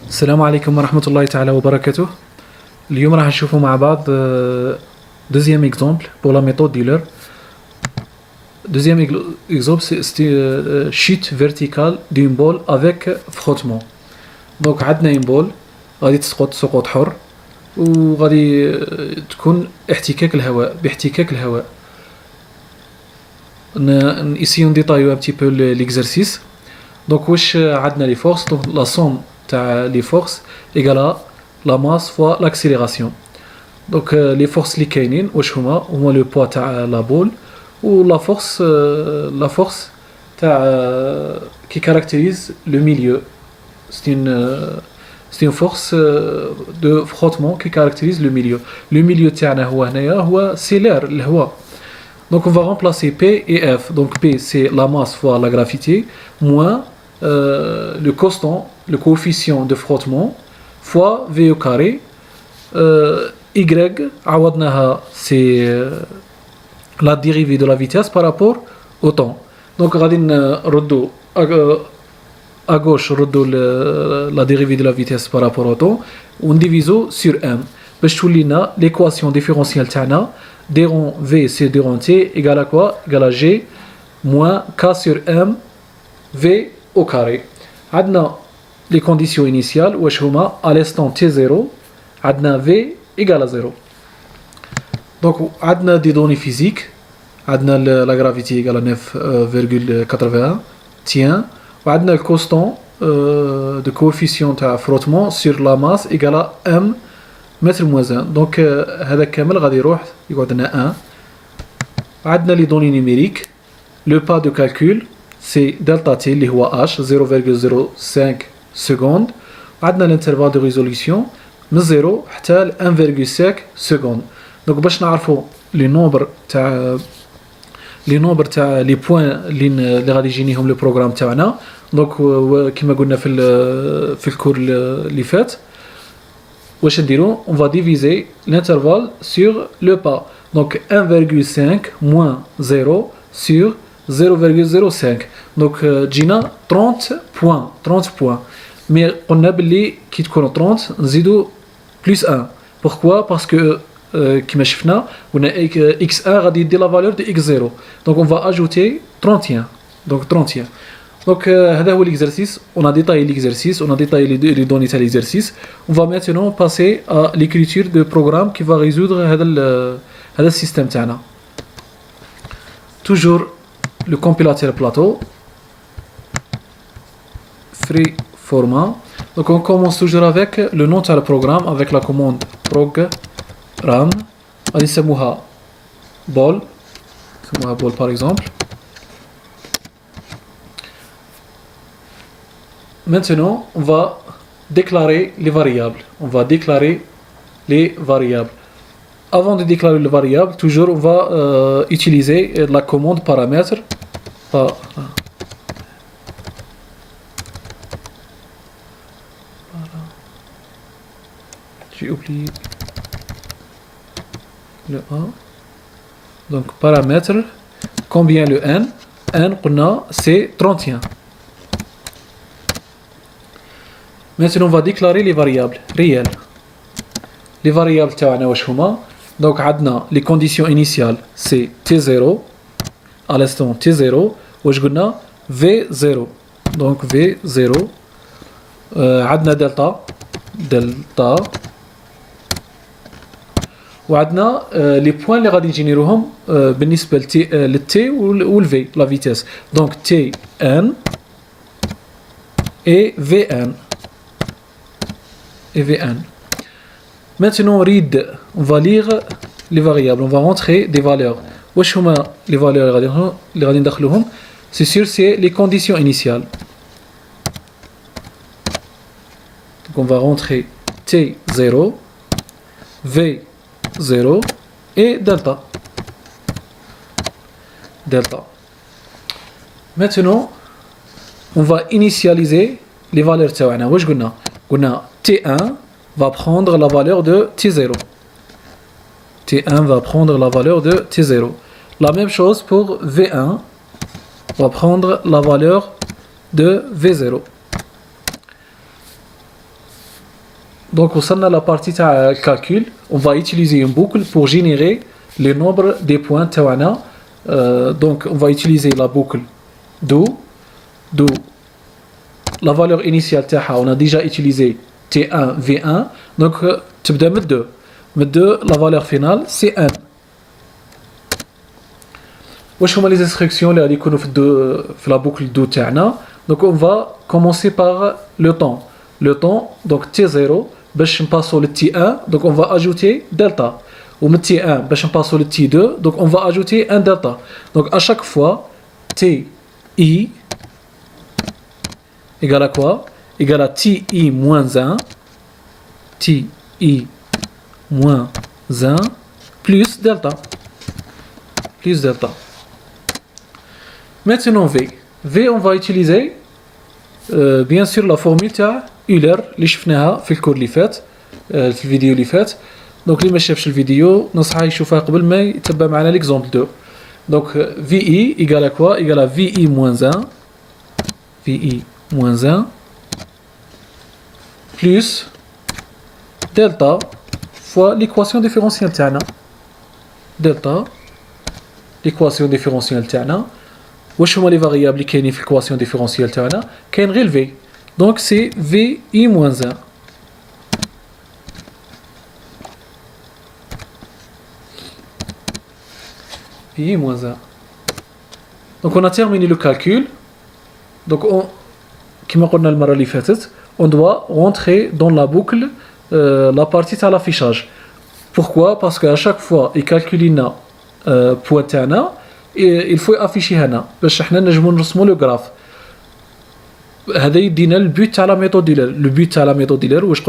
السلام عليكم ورحمة الله تعالى وبركاته. اليوم راح نشوفوا مع بعض deuxième exemple pour la méthode dealer. Deuxième exemple c'est chute verticale d'une bolle avec frottement. Donc عندنا une bolle غادي تسقط سقوط حر وغادي تكون احتكاك الهواء باحتكاك الهواء. Ici on détaille un petit peu l'exercice. Donc واش عندنا les forces, donc la somme les forces égale à la masse fois l'accélération. Donc les forces اللي كاينين واش هما le poids تاع la boule ou la force qui caractérise le milieu. C'est une force de frottement qui caractérise le milieu. Le milieu تاعنا هو هنايا c'est l'air الهواء. Donc on va remplacer P et F. Donc P c'est la masse fois la gravité moins le constant, le coefficient de frottement fois V au carré. Y عوضناها c'est la dérivée de la vitesse par rapport au temps. Donc غادي نردو à gauche نردو la dérivée de la vitesse par rapport au temps ونديفيزو sur M باش تولي لنا l'équation différentielle تاعنا d rond V c'est d rond T égale à quoi? Égale à G moins K sur M V au carré. عندنا les conditions initiales واش هما à l'instant T0 عندنا V égale à 0. Donc عندنا des données physiques عندنا la gravité égale à 9,81 tiens وعندنا le constant de coefficient تاع frottement sur la masse égale à M mètre moins 1. Donc هذا كامل غادي يروح يقعد لنا 1. عندنا les données numériques. Le pas de calcul c'est delta T اللي هو H 0,05 secondes. عندنا l'intervalle de résolution من 0 حتى ل 1,5 secondes. Donc باش نعرفوا les nombres تاع les points اللي غادي يجينيهم لو بروغرام تاعنا. دونك كما قلنا في الكور اللي فات واش نديرو on va diviser l'intervalle sur le pas. Donc 1,5 moins 0 sur 0,05. Donc جينا 30 points. Mais قلنا باللي كي تكون 30 نزيدو plus 1. Pourquoi? Parce que كما شفنا قلنا x1 غادي يدي la valeur de x0. Donc on va ajouter 31. Donc 31. Donc هذا هو l'exercice. On a détaillé l'exercice, on a détaillé les données de l'exercice. On va maintenant passer à l'écriture de programme qui va résoudre هذا السيستم تاعنا. Toujours le compilateur plateau free format. Donc on commence toujours avec le nom de le programme avec la commande program. غادي نسموها ball par exemple. Maintenant, on va déclarer les variables. Avant de déclarer les variables, toujours on va utiliser la commande paramètre. J'ai oublié le A. Donc paramètre, combien le n? N, c'est 31. Maintenant, on va déclarer les variables réelles. Les variables تاعنا واش هما؟ Donc عندنا les conditions initiales c'est T0 à l'instant T0 واش قلنا V0. Donc V0 عندنا دلتا وعندنا les points اللي غادي نجينيروهم بالنسبة للتي والفي la vitesse. Donc Tn et Vn. Maintenant on va lire les variables, on va rentrer des valeurs. واش هما les valeurs اللي غادي ندخلوهم؟ C'est sûr c'est les conditions initiales. Donc on va rentrer T0 V0 et delta. Maintenant on va initialiser les valeurs تاعنا. واش قلنا T1 va prendre la valeur de T0. T1 va prendre la valeur de T0. La même chose pour V1 va prendre la valeur de V0. Donc, au sein de la partie de calcul, on va utiliser une boucle pour générer le nombre des points تاعنا. Donc, on va utiliser la boucle do. La valeur initiale تاعها, on a déjà utilisé T1, V1. Donc, تبدأ من 2. من 2, la valeur finale, c'est 1. واش هما les instructions اللي غادي يكونوا في la boucle do تاعنا. Donc, on va commencer par le temps. Le temps, donc T0, باش نباسو le T1, donc on va ajouter delta. Ou le T1, باش نباسو le T2, donc on va ajouter un delta. Donc à chaque fois, TI égale à quoi? Égale à TI moins 1, TI moins 1, plus delta. Plus delta. Maintenant V. V, on va utiliser bien sûr la formule تاع Euler اللي شفناها في الكور اللي فات في الفيديو اللي فات. دونك اللي ما شافش الفيديو نصحه يشوفها قبل ما يتبع معنا ليكزامبل 2. دونك VI égale à quoi? Égale à VI moins 1, VI moins 1 plus delta fois l'équation différentielle تاعنا. delta l'équation différentielle تاعنا. واش هما لي فاريابل اللي كاينين في l'équation différentielle تاعنا؟ كاين غير V. Donc c'est VI moins 1. VI moins 1. Donc on a terminé le calcul. Donc comme on a le on doit rentrer dans la boucle la partie de l'affichage. Pourquoi? Parce qu'à chaque fois il calcule point تاعنا il faut afficher هنا باش حنا نجمو نرسمو لو غراف. هذا يدينا البوت تاع لا ميثود ديلر. لو بوت تاع لا ميثود ديلر واش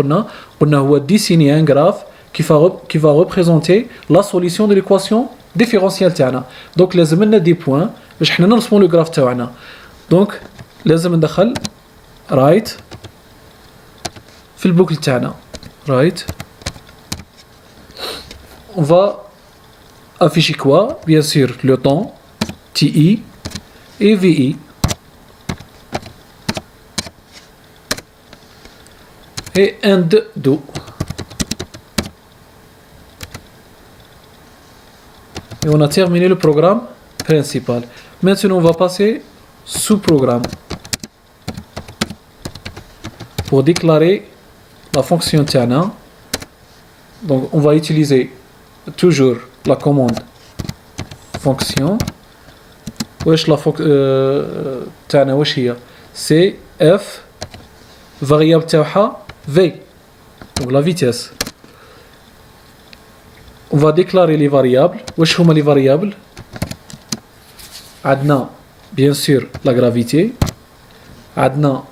قلنا هو ديسيني ان غراف qui va représenter la solution de l'équation différentielle تاعنا. دونك لازم لنا دي بوين باش حنا نرسمو لو غراف تاعنا. دونك لازم ندخل رايت في البوكل تاعنا. رايت on va afficher quoi? Bien sûr le temps TI et VI. Et end do. Et on a terminé le programme principal. Maintenant on va passer sous programme pour déclarer la fonction تاعنا. Donc on va utiliser toujours la commande fonction. واش لا تاعنا واش هي؟ c'est f variable تاعها v, donc la vitesse. On va déclarer les variables. واش هما les variables؟ عندنا bien sûr la gravité. عندنا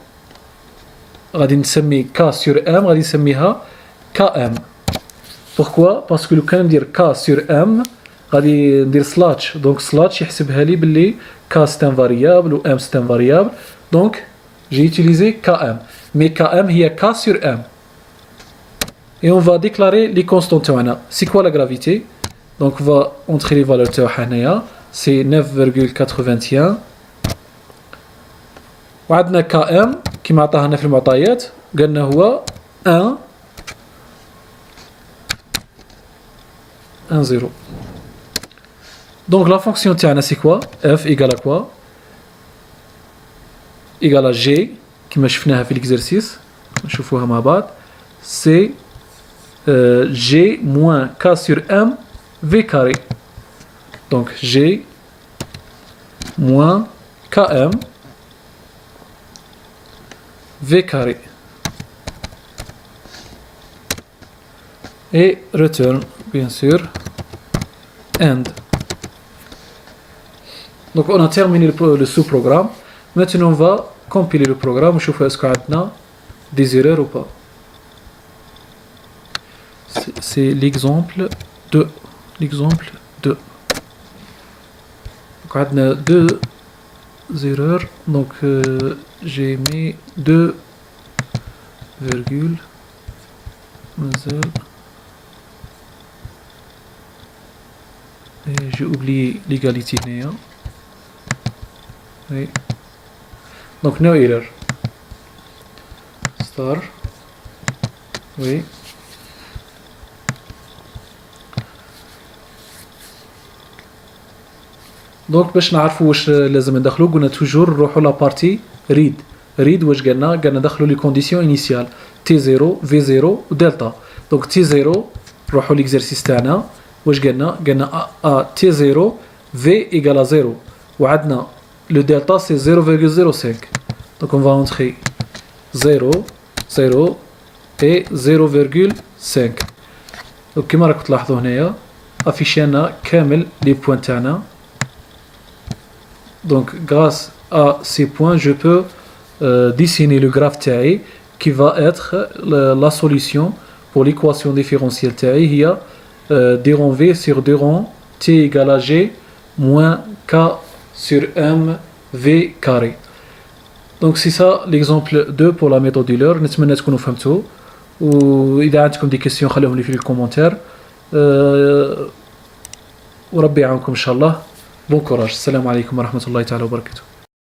غادي نسمي k sur m غادي نسميها km. Pourquoi? Parce que لو كان ندير k sur m غادي ندير سلاتش. دونك سلاتش يحسبها لي باللي k c'est un variable ou m c'est un variable. Donc j'ai utilisé km. Mais km هي k sur m. Et on va déclarer les constantes تاعنا. C'est quoi la gravité? Donc on va entrer les valeurs تاعها هنايا. C'est 9,81. وعندنا km كيما عطاها لنا في المعطيات قالنا هو 1 0. Donc la fonction تاعنا c'est quoi? F égale à quoi? Égale à G كما شفناها في l'exercice. نشوفوها مع بعض. C'est G moins K sur M V carré. Donc G moins KM V carré. Et return bien sûr end. Donc on a terminé le sous-programme. Maintenant on va compiler le programme. Je vais voir est-ce qu'on a des erreurs ou pas. C'est l'exemple 2. L'exemple 2. Donc on a deux erreurs. Donc j'ai mis 2 virgule et j'ai oublié l'égalité néa. Oui. Donc no error. Star Oui. دونك باش نعرفوا واش لازم ندخلو قلنا توجور نروحوا لا بارتي ريد واش قالنا ندخلوا لي كونديسيون انيسيال تي 0 في 0 ودلتا. دونك تي 0 نروحوا ليكزرسيس تاعنا واش قالنا ا تي 0 في ايغال 0 وعندنا لو دلتا سي 0,05. دونك on va entrer 0 0 et 0,5. دونك كيما راكم تلاحظوا هنايا افيشينا كامل لي بوين تاعنا. Donc grâce à ces points, je peux dessiner le graphe TAI qui va être la solution pour l'équation différentielle TAI. Il y a d rond V sur d rond T égale à G moins K sur M V carré. Donc c'est ça l'exemple 2 pour la méthode Euler. نتمنى تكونوا فهمتوا وإذا عندكم des questions خليهم لي في الكومنتير وربي يعاونكم إن شاء الله. Bon courage. Salam alaikum wa rahmatullahi ta'ala wa barakatuh.